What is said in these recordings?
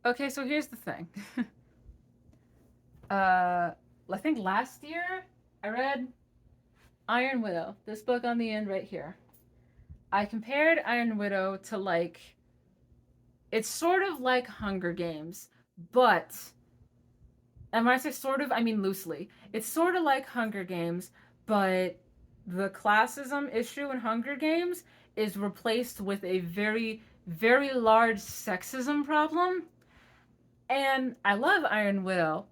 Okay, so here's the thing. uh, I think last year I read Iron Widow, this book on the end right here. I compared Iron Widow to like, it's sort of like Hunger Games, but, and when I say sort of, I mean loosely. It's sort of like Hunger Games, but the classism issue in Hunger Games is replaced with a very, very large sexism problem. And I love Iron Widow.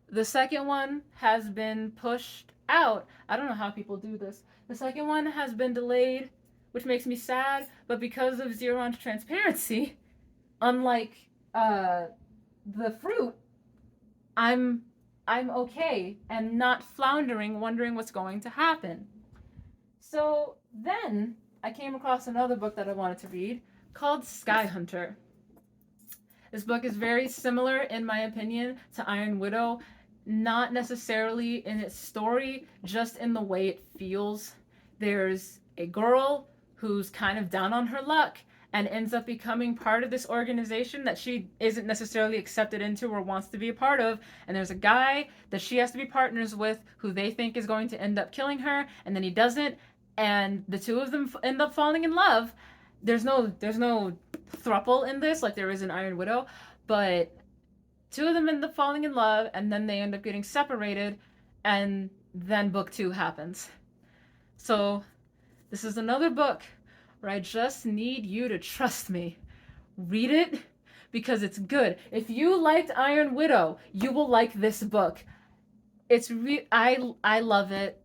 The second one has been pushed out. I don't know how people do this. The second one has been delayed, which makes me sad, but because of Zeron's transparency, unlike uh the fruit, I'm I'm okay and not floundering wondering what's going to happen. So then I came across another book that I wanted to read called Skyhunter. This book is very similar, in my opinion, to Iron Widow, not necessarily in its story, just in the way it feels. There's a girl who's kind of down on her luck and ends up becoming part of this organization that she isn't necessarily accepted into or wants to be a part of. And there's a guy that she has to be partners with who they think is going to end up killing her, and then he doesn't. And the two of them end up falling in love. There's no thruple in this like there is in Iron Widow, but two of them end up falling in love and then they end up getting separated, and then book two happens. So this is another book where I just need you to trust me. Read it because it's good. If you liked Iron Widow, you will like this book. I love it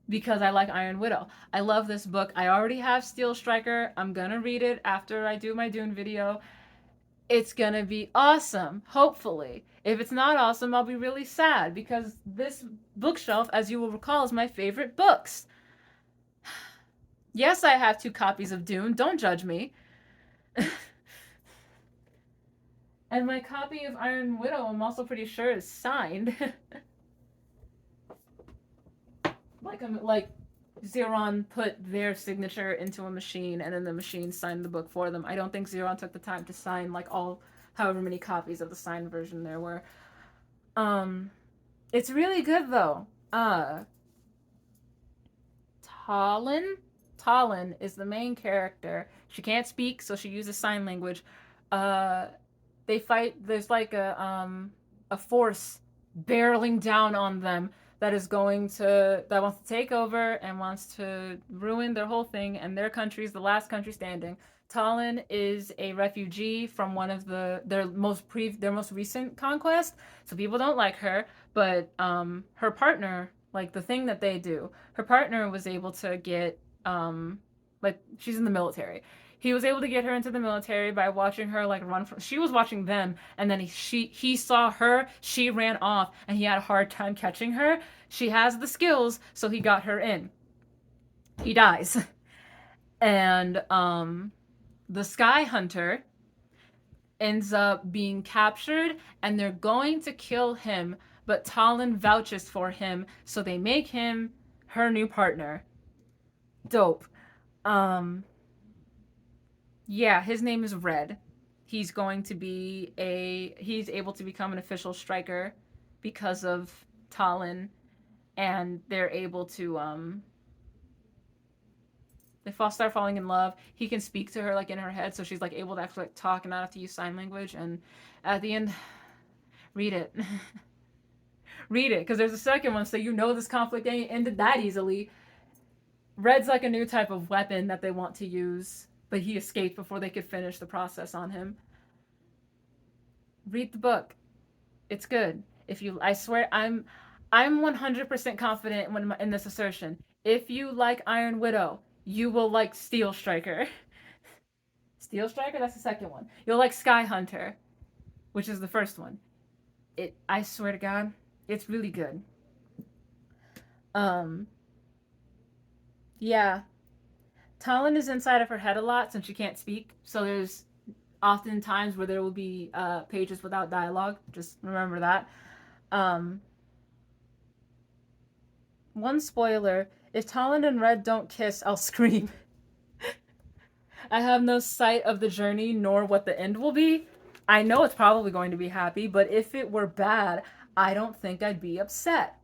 because I like Iron Widow. I love this book. I already have Steel Striker. I'm gonna read it after I do my Dune video. It's gonna be awesome, hopefully. If it's not awesome, I'll be really sad because this bookshelf, as you will recall, is my favorite books. Yes, I have two copies of Dune. Don't judge me. And my copy of Iron Widow, I'm also pretty sure, is signed. like Zeron put their signature into a machine and then the machine signed the book for them. I don't think Zeron took the time to sign like all however many copies of the signed version there were. It's really good though. Talon Talon is the main character. She can't speak, so she uses sign language. Uh they fight, there's like a force barreling down on them that wants to take over and wants to ruin their whole thing, and their country is the last country standing. Talon is a refugee from one of their most recent conquest, so people don't like her. But her partner, like the thing that they do, her partner was able to get like she's in the military. He was able to get her into the military by watching her like run from, she was watching them, and then he saw her, she ran off, and he had a hard time catching her. She has the skills, so he got her in. He dies. And the Skyhunter ends up being captured, and they're going to kill him, but Talon vouches for him, so they make him her new partner. Dope. Um yeah, his name is Red. He's able to become an official striker because of Talon, and they're able to they start falling in love. He can speak to her like in her head, so she's like able to actually like talk and not have to use sign language. And at the end, read it. Read it, because there's a second one, so you know this conflict ain't ended that easily. Red's like a new type of weapon that they want to use, but he escaped before they could finish the process on him. Read the book. It's good. If you, I swear, I'm 100% confident in this assertion. If you like Iron Widow, you will like Steel Striker. Steel Striker, that's the second one. You'll like Skyhunter, which is the first one. I swear to God, it's really good. Um, yeah. Talon is inside of her head a lot since she can't speak, so there's often times where there will be pages without dialogue. Just remember that. Um, One spoiler: if Talon and Red don't kiss, I'll scream. I have no sight of the journey nor what the end will be. I know it's probably going to be happy, but if it were bad, I don't think I'd be upset.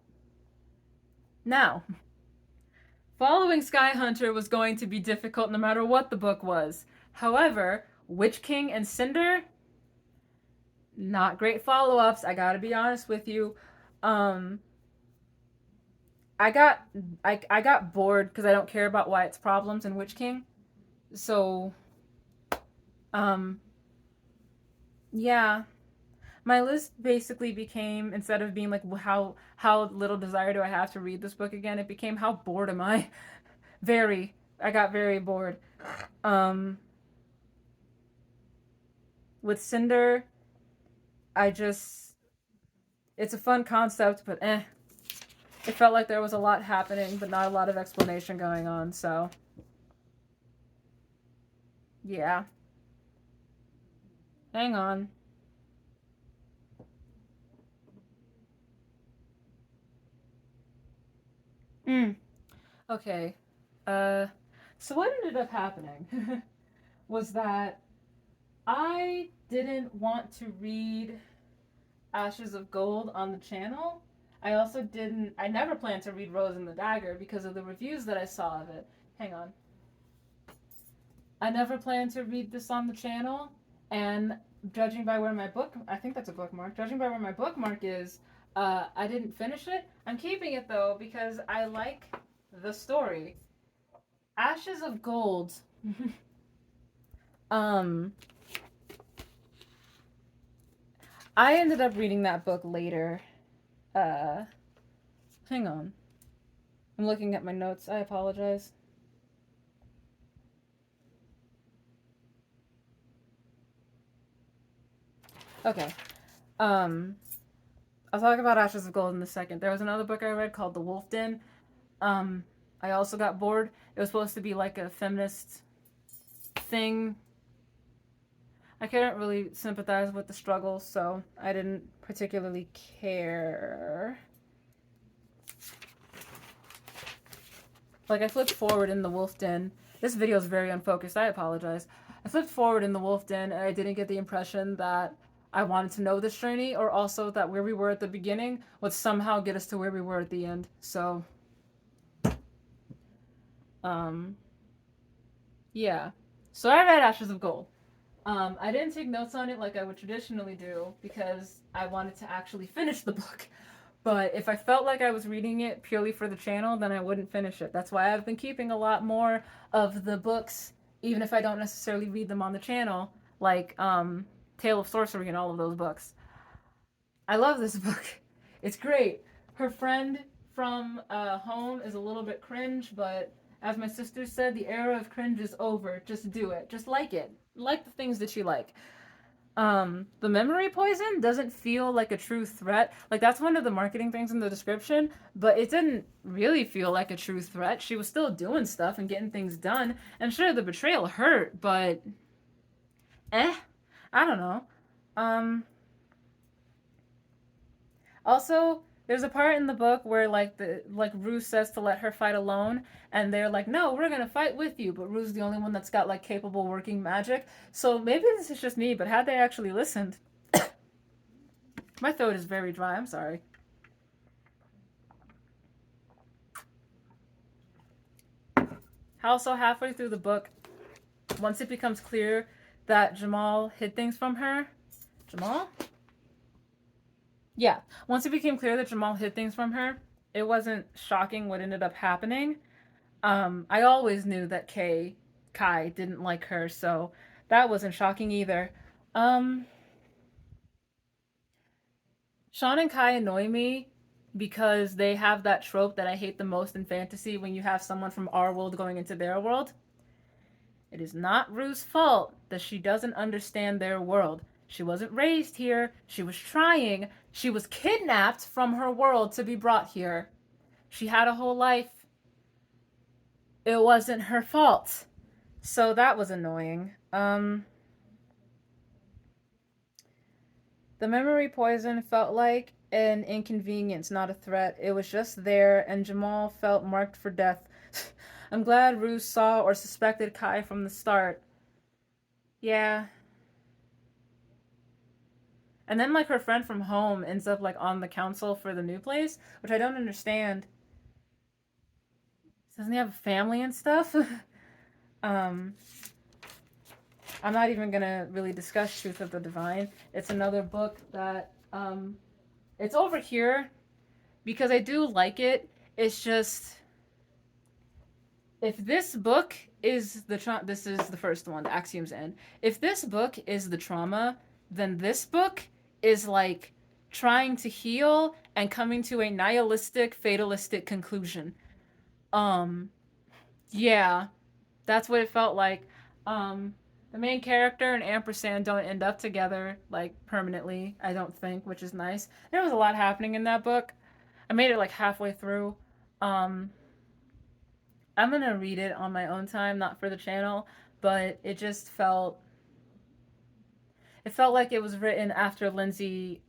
Now, following Skyhunter was going to be difficult no matter what the book was. However, Witch King and Cinder, not great follow-ups, I gotta be honest with you. Um, I got I got bored because I don't care about Wyatt's problems in Witch King. So, um, yeah, my list basically became, instead of being like how little desire do I have to read this book again, it became how bored am I? Very. I got very bored. Um, with Cinder, I just it's a fun concept, but it felt like there was a lot happening, but not a lot of explanation going on. So, yeah. Hang on. Mm. Okay. Uh, so what ended up happening was that I didn't want to read Ashes of Gold on the channel. I also didn't, I never planned to read Rose and the Dagger because of the reviews that I saw of it. Hang on. I never planned to read this on the channel, and judging by where my book, I think that's a bookmark, judging by where my bookmark is, I didn't finish it. I'm keeping it though because I like the story. Ashes of Gold. um, I ended up reading that book later. Uh, Hang on. I'm looking at my notes. I apologize. Okay. Um, I'll talk about Ashes of Gold in a second. There was another book I read called The Wolf Den. I also got bored. It was supposed to be like a feminist thing. I couldn't really sympathize with the struggle, so I didn't particularly care. Like, I flipped forward in The Wolf Den. This video is very unfocused. I apologize. I flipped forward in The Wolf Den, and I didn't get the impression that I wanted to know this journey, or also that where we were at the beginning would somehow get us to where we were at the end. So, um, yeah. So I read Ashes of Gold. I didn't take notes on it like I would traditionally do because I wanted to actually finish the book. But if I felt like I was reading it purely for the channel, then I wouldn't finish it. That's why I've been keeping a lot more of the books, even if I don't necessarily read them on the channel, like Tale of Sorcery and all of those books. I love this book. It's great. Her friend from home is a little bit cringe, but as my sister said, the era of cringe is over. Just do it. Just like it. Like the things that you like. The memory poison doesn't feel like a true threat. Like, that's one of the marketing things in the description, but it didn't really feel like a true threat. She was still doing stuff and getting things done. And sure, the betrayal hurt, but I don't know. Um, Also, there's a part in the book where like Ruse says to let her fight alone, and they're like, "No, we're gonna fight with you." But Rue's the only one that's got like capable working magic. So maybe this is just me, but had they actually listened, my throat is very dry. I'm sorry. Also, halfway through the book, once it becomes clear that Jamal hid things from her, Jamal? Yeah. Once it became clear that Jamal hid things from her, it wasn't shocking what ended up happening. I always knew that Kai didn't like her, so that wasn't shocking either. Um, Sean and Kai annoy me because they have that trope that I hate the most in fantasy when you have someone from our world going into their world. It is not Rue's fault that she doesn't understand their world. She wasn't raised here. She was trying. She was kidnapped from her world to be brought here. She had a whole life. It wasn't her fault. So that was annoying. The memory poison felt like an inconvenience, not a threat. It was just there, and Jamal felt marked for death. I'm glad Rue saw or suspected Kai from the start. Yeah. And then like her friend from home ends up like on the council for the new place, which I don't understand. Doesn't he have a family and stuff? um, I'm not even gonna really discuss Truth of the Divine. It's another book that it's over here because I do like it. It's just if this book is this is the first one, the Axiom's End. If this book is the trauma, then this book is like trying to heal and coming to a nihilistic, fatalistic conclusion. Um, yeah, that's what it felt like. The main character and Ampersand don't end up together like permanently, I don't think, which is nice. There was a lot happening in that book. I made it like halfway through. Um, I'm gonna read it on my own time, not for the channel, but it felt like it was written after Lindsay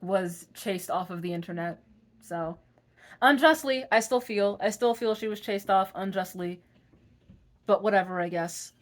was chased off of the internet. So unjustly, I still feel she was chased off unjustly, but whatever, I guess.